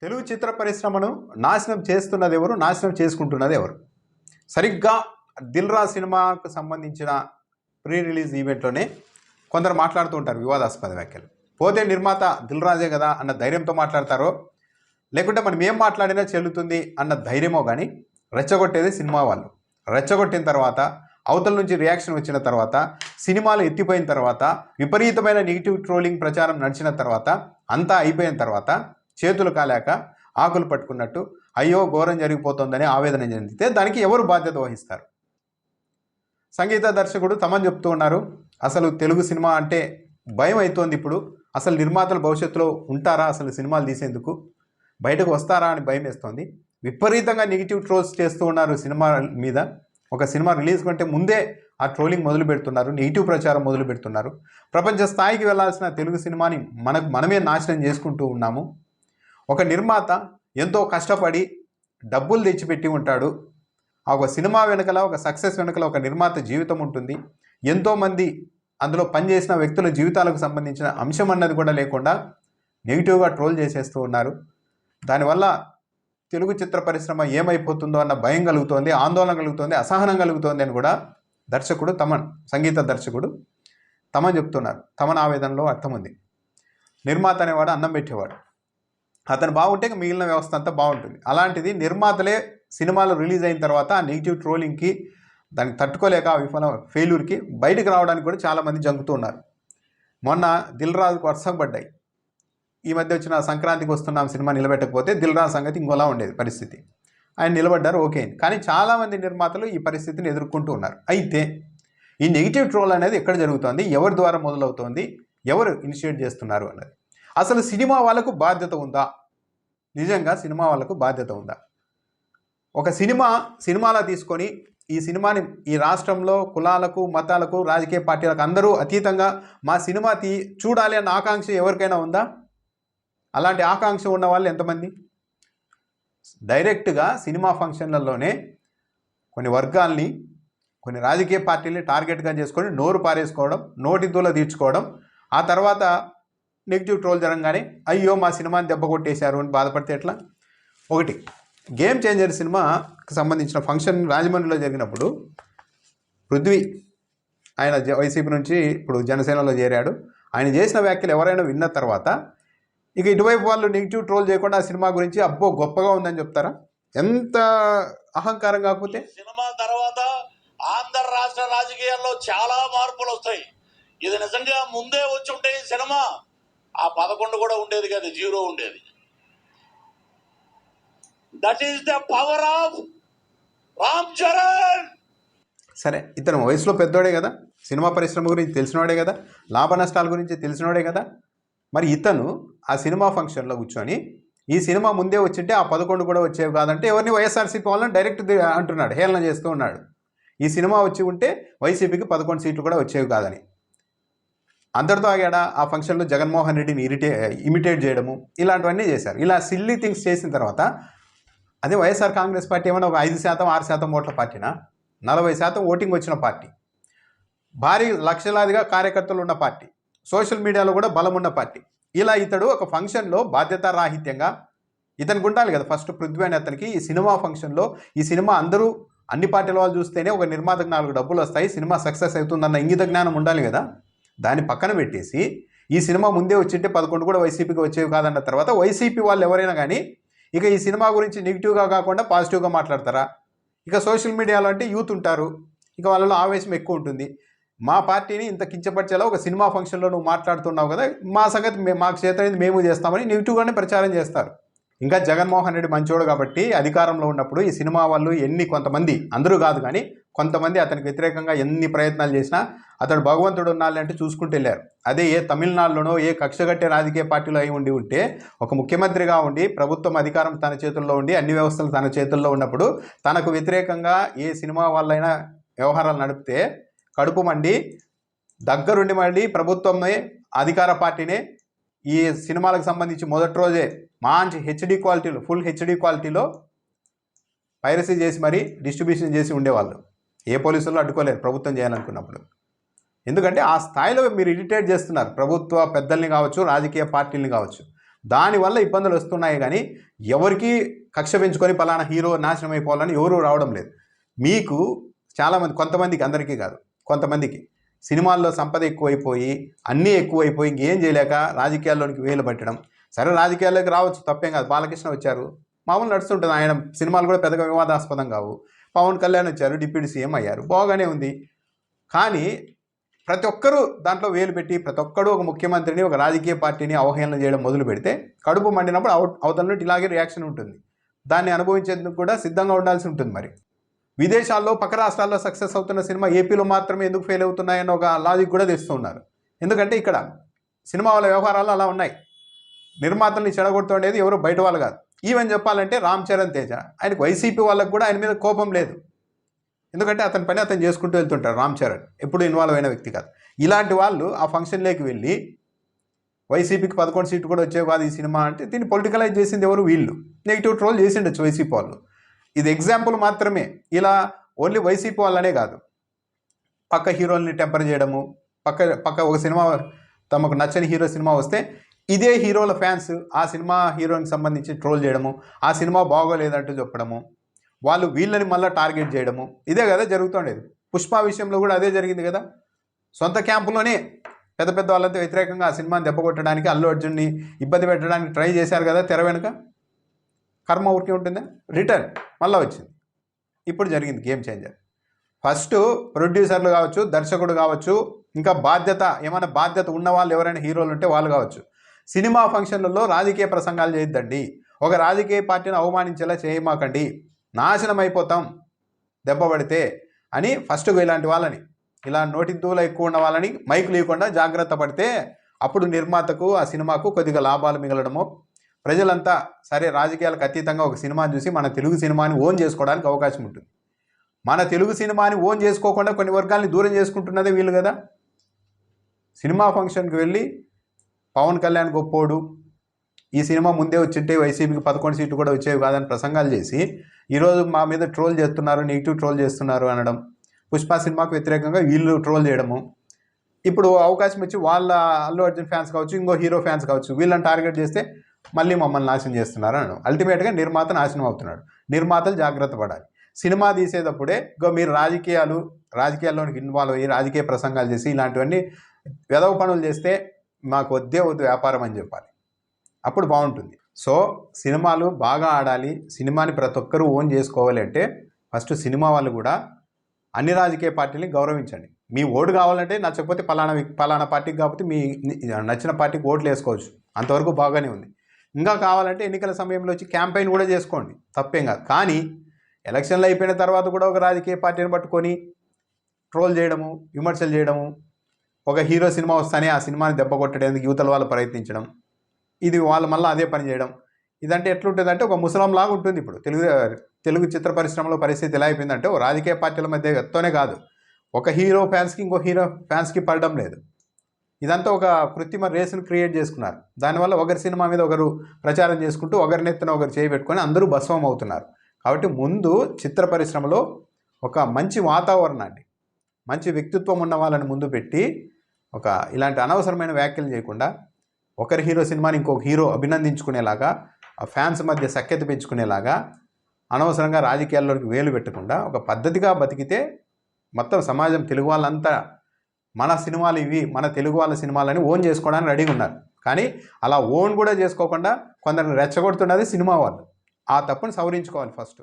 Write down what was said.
తెలుగు చిత్ర పరిశ్రమను నాశనం చేస్తున్నది ఎవరు, నాశనం చేసుకుంటున్నది ఎవరు? సరిగ్గా దిల్ రాజు సినిమాకు సంబంధించిన ప్రీ రిలీజ్ ఈవెంట్లోనే కొందరు మాట్లాడుతూ ఉంటారు వివాదాస్పద వ్యాఖ్యలు. పోతే నిర్మాత దిల్ రాజే కదా అన్న ధైర్యంతో మాట్లాడతారో, లేకుంటే మనం ఏం మాట్లాడినా చెల్లుతుంది అన్న ధైర్యమో కానీ రెచ్చగొట్టేది సినిమా వాళ్ళు. రెచ్చగొట్టిన తర్వాత, అవతల నుంచి రియాక్షన్ వచ్చిన తర్వాత, సినిమాలు ఎత్తిపోయిన తర్వాత, విపరీతమైన నెగిటివ్ ట్రోలింగ్ ప్రచారం నడిచిన తర్వాత, అంతా అయిపోయిన తర్వాత చేతులు కాలేక ఆకులు పట్టుకున్నట్టు అయ్యో ఘోరం జరిగిపోతుందని ఆవేదన చెందితే దానికి ఎవరు బాధ్యత వహిస్తారు? సంగీత దర్శకుడు తమన్ చెప్తూ ఉన్నారు, అసలు తెలుగు సినిమా అంటే భయం అవుతోంది. ఇప్పుడు అసలు నిర్మాతలు భవిష్యత్తులో ఉంటారా, అసలు సినిమాలు తీసేందుకు బయటకు వస్తారా అని భయం వేస్తోంది. విపరీతంగా నెగిటివ్ ట్రోల్స్ చేస్తూ ఉన్నారు సినిమా మీద. ఒక సినిమా రిలీజ్ కంటే ముందే ఆ ట్రోలింగ్ మొదలు పెడుతున్నారు, నెగిటివ్ ప్రచారం మొదలు పెడుతున్నారు. ప్రపంచ స్థాయికి వెళ్లాల్సిన తెలుగు సినిమాని మనమే నాశనం చేసుకుంటూ ఉన్నాము. ఒక నిర్మాత ఎంతో కష్టపడి డబ్బులు తెచ్చిపెట్టి ఉంటాడు. ఒక సినిమా వెనకల, ఒక సక్సెస్ వెనకల ఒక నిర్మాత జీవితం ఉంటుంది. ఎంతోమంది అందులో పనిచేసిన వ్యక్తుల జీవితాలకు సంబంధించిన అంశం అన్నది కూడా లేకుండా నెగిటివ్గా ట్రోల్ చేసేస్తూ ఉన్నారు. దానివల్ల తెలుగు చిత్ర పరిశ్రమ ఏమైపోతుందో అన్న భయం కలుగుతోంది, ఆందోళన కలుగుతోంది, అసహనం కలుగుతోంది అని కూడా దర్శకుడు తమన్, సంగీత దర్శకుడు తమన్ చెప్తున్నారు. తమన్ ఆవేదనలో అర్థం ఉంది. నిర్మాత అనేవాడు అన్నం పెట్టేవాడు. అతను బాగుంటే మిగిలిన వ్యవస్థ అంతా బాగుంటుంది. అలాంటిది నిర్మాతలే సినిమాలు రిలీజ్ అయిన తర్వాత ఆ నెగిటివ్ ట్రోలింగ్కి, దానికి తట్టుకోలేక ఫెయిల్యూర్కి బయటకు రావడానికి కూడా చాలామంది జంకుతూ ఉన్నారు. మొన్న దిల్ రాజుకు వర్షం పడ్డాయి. ఈ మధ్య వచ్చిన సంక్రాంతికి వస్తున్నాం సినిమా నిలబెట్టకపోతే దిల్ రాజు సంగతి ఇంకోలా ఉండేది పరిస్థితి. ఆయన నిలబడ్డారు, ఓకే. కానీ చాలామంది నిర్మాతలు ఈ పరిస్థితిని ఎదుర్కొంటూ ఉన్నారు. అయితే ఈ నెగిటివ్ ట్రోల్ అనేది ఎక్కడ జరుగుతుంది, ఎవరి ద్వారా మొదలవుతోంది, ఎవరు ఇనిషియేట్ చేస్తున్నారు అన్నది. అసలు సినిమా వాళ్ళకు బాధ్యత ఉందా? నిజంగా సినిమా వాళ్ళకు బాధ్యత ఉందా? ఒక సినిమాలా తీసుకొని ఈ సినిమాని ఈ రాష్ట్రంలో కులాలకు, మతాలకు, రాజకీయ పార్టీలకు అందరూ అతీతంగా మా సినిమా చూడాలి అన్న ఆకాంక్ష ఎవరికైనా ఉందా? అలాంటి ఆకాంక్ష ఉన్న వాళ్ళు ఎంతమంది? డైరెక్ట్గా సినిమా ఫంక్షన్లలోనే కొన్ని వర్గాల్ని, కొన్ని రాజకీయ పార్టీల్ని టార్గెట్గా చేసుకొని నోరు పారేసుకోవడం, నోటి దూల తీర్చుకోవడం, ఆ తర్వాత నెగిటివ్ ట్రోల్ జరగగానే అయ్యో మా సినిమాని దెబ్బ కొట్టేశారు అని బాధపడితే ఎట్లా? ఒకటి, గేమ్ చేంజర్ సినిమాకి సంబంధించిన ఫంక్షన్ రాజమండ్రిలో జరిగినప్పుడు పృథ్వీ, ఆయన వైసీపీ నుంచి ఇప్పుడు జనసేనలో చేరాడు. ఆయన చేసిన వ్యాఖ్యలు ఎవరైనా విన్న తర్వాత ఇక ఇటువైపు వాళ్ళు నెగిటివ్ ట్రోల్ చేయకుండా ఆ సినిమా గురించి అబ్బో గొప్పగా ఉందని చెప్తారా? ఎంత అహంకారం! కాకపోతే సినిమా తర్వాత ఆంధ్ర రాష్ట్ర రాజకీయాల్లో చాలా మార్పులు వస్తాయి. ఇది నిజంగా ముందే వచ్చి ఉంటే ఈ సినిమా ఆ 11 కూడా ఉండేది కాదు, 0 ఉండేది. That is the power of Ram Charan. సరే, ఇతను వయసులో పెద్దోడే కదా, సినిమా పరిశ్రమ గురించి తెలిసినోడే కదా, లాభ నష్టాల గురించి తెలిసినోడే కదా. మరి ఇతను ఆ సినిమా ఫంక్షన్లో కూర్చొని ఈ సినిమా ముందే వచ్చింటే ఆ 11 కూడా వచ్చేవి కాదంటే ఎవరిని వైఎస్ఆర్సీపీ వాళ్ళని డైరెక్ట్ అంటున్నాడు, హేళన చేస్తూ ఉన్నాడు. ఈ సినిమా వచ్చి ఉంటే వైసీపీకి 11 సీట్లు కూడా వచ్చేవి కాదని. అందరితో ఆగాడా? ఆ ఫంక్షన్లో జగన్మోహన్ రెడ్డిని ఇమిటేట్ చేయడము, ఇలాంటివన్నీ చేశారు. ఇలా సిల్లీ థింగ్స్ చేసిన తర్వాత అదే వైఎస్ఆర్ కాంగ్రెస్ పార్టీ ఏమైనా ఒక 5%, 6% ఓట్ల పార్టీనా? 40% ఓటింగ్ వచ్చిన పార్టీ, భారీ లక్షలాదిగా కార్యకర్తలు ఉన్న పార్టీ, సోషల్ మీడియాలో కూడా బలం ఉన్న పార్టీ. ఇలా ఇతడు ఒక ఫంక్షన్లో బాధ్యతారాహిత్యంగా, ఇతనికి ఉండాలి కదా ఫస్ట్ పృథ్వీ అని అతనికి, ఈ సినిమా ఫంక్షన్లో ఈ సినిమా అందరూ అన్ని పార్టీల వాళ్ళు చూస్తేనే ఒక నిర్మాతకు 4 డబ్బులు వస్తాయి, సినిమా సక్సెస్ అవుతుందన్న ఇంగిత జ్ఞానం ఉండాలి కదా. దాన్ని పక్కన పెట్టేసి ఈ సినిమా ముందే వచ్చింటే 11 కూడా వైసీపీకి వచ్చేవి కాదన్న తర్వాత వైసీపీ వాళ్ళు ఎవరైనా కానీ ఇక ఈ సినిమా గురించి నెగిటివ్గా కాకుండా పాజిటివ్గా మాట్లాడతారా? ఇక సోషల్ మీడియాలో అంటే యూత్ ఉంటారు, ఇక వాళ్ళలో ఆవేశం ఎక్కువ ఉంటుంది. మా పార్టీని ఇంత కించపరిచేలా ఒక సినిమా ఫంక్షన్లో నువ్వు మాట్లాడుతున్నావు కదా, మా సంగతి మాకు చేతనైంది మేము చేస్తామని నెగిటివ్గానే ప్రచారం చేస్తారు. ఇంకా జగన్మోహన్ రెడ్డి మంచోడు కాబట్టి అధికారంలో ఉన్నప్పుడు ఈ సినిమా వాళ్ళు కొంతమంది, అందరూ కాదు కానీ కొంతమంది అతనికి వ్యతిరేకంగా ఎన్ని ప్రయత్నాలు చేసినా అతడు భగవంతుడు ఉన్నాళ్ళంటే చూసుకుంటూ వెళ్ళారు. అదే ఏ తమిళనాడులోనో ఏ కక్షగట్టే రాజకీయ పార్టీలో అయి ఉంటే ఒక ముఖ్యమంత్రిగా ఉండి ప్రభుత్వం అధికారం తన చేతుల్లో ఉండి అన్ని వ్యవస్థలు తన చేతుల్లో ఉన్నప్పుడు తనకు వ్యతిరేకంగా ఏ సినిమా వాళ్ళైనా వ్యవహారాలు నడిపితే కడుపు మండి దగ్గరుండి మళ్ళీ ప్రభుత్వంనే, అధికార పార్టీనే ఈ సినిమాలకు సంబంధించి మొదటి రోజే మంచి హెచ్డి క్వాలిటీలో, ఫుల్ హెచ్డి క్వాలిటీలో పైరసీ చేసి మరీ డిస్ట్రిబ్యూషన్ చేసి ఉండేవాళ్ళు. ఏ పోలీసులు అడ్డుకోలేరు ప్రభుత్వం చేయాలనుకున్నప్పుడు. ఎందుకంటే ఆ స్థాయిలో మీరు ఇరిటేట్ చేస్తున్నారు ప్రభుత్వ పెద్దల్ని కావచ్చు, రాజకీయ పార్టీలని కావచ్చు. దానివల్ల ఇబ్బందులు వస్తున్నాయి కానీ ఎవరికి కక్ష పెంచుకొని పలానా హీరో నాశనం అయిపోవాలని ఎవరు రావడం లేదు. మీకు చాలామంది, కొంతమందికి, అందరికీ కాదు, కొంతమందికి సినిమాల్లో సంపద ఎక్కువైపోయి అన్నీ ఎక్కువైపోయి ఇంకేం చేయలేక రాజకీయాల్లోనికి వేలు పట్టడం. సరే, రాజకీయాల్లోకి రావచ్చు, తప్పేం కాదు. బాలకృష్ణ వచ్చారు, మామూలు నడుస్తుంటుంది. ఆయన సినిమాలు కూడా పెద్దగా వివాదాస్పదం కావు. పవన్ కళ్యాణ్ వచ్చారు, డిప్యూటీ సీఎం అయ్యారు, బాగానే ఉంది. కానీ ప్రతి ఒక్కరూ దాంట్లో వేలు పెట్టి ప్రతి ఒక్కడు ఒక ముఖ్యమంత్రిని, ఒక రాజకీయ పార్టీని అవహేళన చేయడం మొదలు పెడితే కడుపు మండినప్పుడు అవతల నుండి ఇలాగే రియాక్షన్ ఉంటుంది. దాన్ని అనుభవించేందుకు కూడా సిద్ధంగా ఉండాల్సి ఉంటుంది. మరి విదేశాల్లో, పక్క రాష్ట్రాల్లో సక్సెస్ అవుతున్న సినిమా ఏపీలో మాత్రమే ఎందుకు ఫెయిల్ అవుతున్నాయని ఒక లాజిక్ కూడా తెస్తున్నారు. ఎందుకంటే ఇక్కడ సినిమా వాళ్ళ వ్యవహారాలు అలా ఉన్నాయి. నిర్మాతల్ని చెడగొడుతుండేది ఎవరు బయట వాళ్ళు కాదు. ఈవెన్ చెప్పాలంటే రామ్ చరణ్ తేజ, ఆయనకు వైసీపీ వాళ్ళకు కూడా ఆయన మీద కోపం లేదు. ఎందుకంటే అతని పని అతను చేసుకుంటూ వెళ్తుంటారు. రామ్ చరణ్ ఎప్పుడు ఇన్వాల్వ్ అయిన వ్యక్తి కాదు. ఇలాంటి వాళ్ళు ఆ ఫంక్షన్లోకి వెళ్ళి వైసీపీకి 11 సీట్లు కూడా వచ్చేవి కాదు ఈ సినిమా అంటే, దీన్ని పొలిటికలైజ్ చేసింది ఎవరు? వీళ్ళు. నెగిటివ్ ట్రోల్ చేసిండొచ్చు వైసీపీ వాళ్ళు. ఇది ఎగ్జాంపుల్ మాత్రమే. ఇలా ఓన్లీ వైసీపీ వాళ్ళనే కాదు, పక్క హీరోల్ని టెంపర్ చేయడము, పక్క ఒక సినిమా తమకు నచ్చని హీరో సినిమా వస్తే ఇదే హీరోల ఫ్యాన్స్ ఆ సినిమా హీరోకి సంబంధించి ట్రోల్ చేయడము, ఆ సినిమా బాగోలేదంటూ చెప్పడము, వాళ్ళు వీళ్ళని మళ్ళీ టార్గెట్ చేయడము, ఇదే కదా జరుగుతుండేది. పుష్ప విషయంలో కూడా అదే జరిగింది కదా. సొంత క్యాంపులోనే పెద్ద పెద్ద వాళ్ళతో వ్యతిరేకంగా ఆ సినిమాని దెబ్బకొట్టడానికి, అల్లు అర్జున్ని ఇబ్బంది పెట్టడానికి ట్రై చేశారు కదా తెర వెనుక. కర్మ ఊరికే ఉంటుందా? రిటర్న్ మళ్ళీ వచ్చింది. ఇప్పుడు జరిగింది గేమ్ చేంజర్. ఫస్ట్ ప్రొడ్యూసర్లు కావచ్చు, దర్శకుడు కావచ్చు, ఇంకా ఏమైనా బాధ్యత ఉన్న వాళ్ళు ఎవరైనా హీరోలు ఉంటే వాళ్ళు కావచ్చు, సినిమా ఫంక్షన్లలో రాజకీయ ప్రసంగాలు చేయొద్దండి. ఒక రాజకీయ పార్టీని అవమానించేలా చేయమాకండి, నాశనం అయిపోతాం దెబ్బ పడితే అని ఫస్ట్ ఇలాంటి వాళ్ళని, ఇలా నోటి దూల ఎక్కువ ఉన్న వాళ్ళని మైక్ లేకుండా జాగ్రత్త పడితే అప్పుడు నిర్మాతకు, ఆ సినిమాకు కొద్దిగా లాభాలు మిగలడము, ప్రజలంతా సరే రాజకీయాలకు అతీతంగా ఒక సినిమాని చూసి మన తెలుగు సినిమాని ఓన్ చేసుకోవడానికి అవకాశం ఉంటుంది. మన తెలుగు సినిమాని ఓన్ చేసుకోకుండా కొన్ని వర్గాల్ని దూరం చేసుకుంటున్నదే వీళ్ళు కదా. సినిమా ఫంక్షన్కి వెళ్ళి పవన్ కళ్యాణ్ గొప్పోడు, ఈ సినిమా ముందే వచ్చింటే వైసీపీకి 11 సీట్లు కూడా వచ్చేవి కాదని ప్రసంగాలు చేసి ఈరోజు మా మీద ట్రోల్ చేస్తున్నారు, నెగిటివ్ ట్రోల్ చేస్తున్నారు అనడం, పుష్ప సినిమాకు వ్యతిరేకంగా వీళ్ళు ట్రోల్ చేయడము, ఇప్పుడు అవకాశం వచ్చి వాళ్ళ అల్లు అర్జున్ ఫ్యాన్స్ కావచ్చు, ఇంకో హీరో ఫ్యాన్స్ కావచ్చు, వీళ్ళని టార్గెట్ చేస్తే మళ్ళీ మమ్మల్ని నాశనం చేస్తున్నారు అనడం. అల్టిమేట్గా నిర్మాత నాశనం అవుతున్నాడు. నిర్మాతలు జాగ్రత్త పడాలి. సినిమా తీసేటప్పుడే మీరు రాజకీయాల్లోనికి ఇన్వాల్వ్ అయ్యి రాజకీయ ప్రసంగాలు చేసి ఇలాంటివన్నీ వెదవ పనులు చేస్తే మాకు వద్దు వ్యాపారం అని చెప్పాలి. అప్పుడు బాగుంటుంది. సో సినిమాలు బాగా ఆడాలి, సినిమాని ప్రతి ఒక్కరూ ఓన్ చేసుకోవాలి అంటే ఫస్ట్ సినిమా వాళ్ళు కూడా అన్ని రాజకీయ పార్టీలని గౌరవించండి. మీ ఓటు కావాలంటే నచ్చకపోతే పలానా పార్టీకి కాకపోతే మీ నచ్చిన పార్టీకి ఓట్లు వేసుకోవచ్చు, అంతవరకు బాగానే ఉంది. ఇంకా కావాలంటే ఎన్నికల సమయంలో వచ్చి క్యాంపెయిన్ కూడా చేసుకోండి, తప్పేం కాదు. కానీ ఎలక్షన్లు అయిపోయిన తర్వాత కూడా ఒక రాజకీయ పార్టీని పట్టుకొని ట్రోల్ చేయడము, విమర్శలు చేయడము, ఒక హీరో సినిమా వస్తానే ఆ సినిమాని దెబ్బ కొట్టడానికి యువతల వాళ్ళు ప్రయత్నించడం, ఇది వాళ్ళు మళ్ళీ అదే పని చేయడం, ఇదంటే ఎట్లుంటుంది అంటే ఒక ముసలంలాగా ఉంటుంది. ఇప్పుడు తెలుగు చిత్ర పరిశ్రమలో పరిస్థితి ఎలా అయిపోయిందంటే ఓ రాజకీయ పార్టీల మధ్యతోనే కాదు, ఒక హీరో ఫ్యాన్స్కి ఇంకో హీరో ఫ్యాన్స్కి పడడం లేదు. ఇదంతా ఒక కృత్రిమ రేసును క్రియేట్ చేసుకున్నారు. దానివల్ల ఒకరి సినిమా మీద ఒకరు ప్రచారం చేసుకుంటూ ఒకరినెత్తున ఒకరు చేయబెట్టుకొని అందరూ భస్మం అవుతున్నారు. కాబట్టి ముందు చిత్ర పరిశ్రమలో ఒక మంచి వాతావరణాన్ని, మంచి వ్యక్తిత్వం ఉన్న వాళ్ళని ముందు పెట్టి ఇలాంటి అనవసరమైన వ్యాఖ్యలు చేయకుండా ఒకరి హీరో సినిమాని ఇంకొక హీరో అభినందించుకునేలాగా, ఆ ఫ్యాన్స్ మధ్య సఖ్యత పెంచుకునేలాగా, అనవసరంగా రాజకీయాల్లోకి వేలు పెట్టకుండా ఒక పద్ధతిగా బతికితే మొత్తం సమాజం, తెలుగు వాళ్ళంతా మన సినిమాలు ఇవి, మన తెలుగు వాళ్ళ సినిమాలని ఓన్ చేసుకోవడానికి రెడీగా ఉన్నారు. కానీ అలా ఓన్ కూడా చేసుకోకుండా కొందరిని రెచ్చగొడుతున్నది సినిమా వాళ్ళు. ఆ తప్పుని సవరించుకోవాలి ఫస్ట్.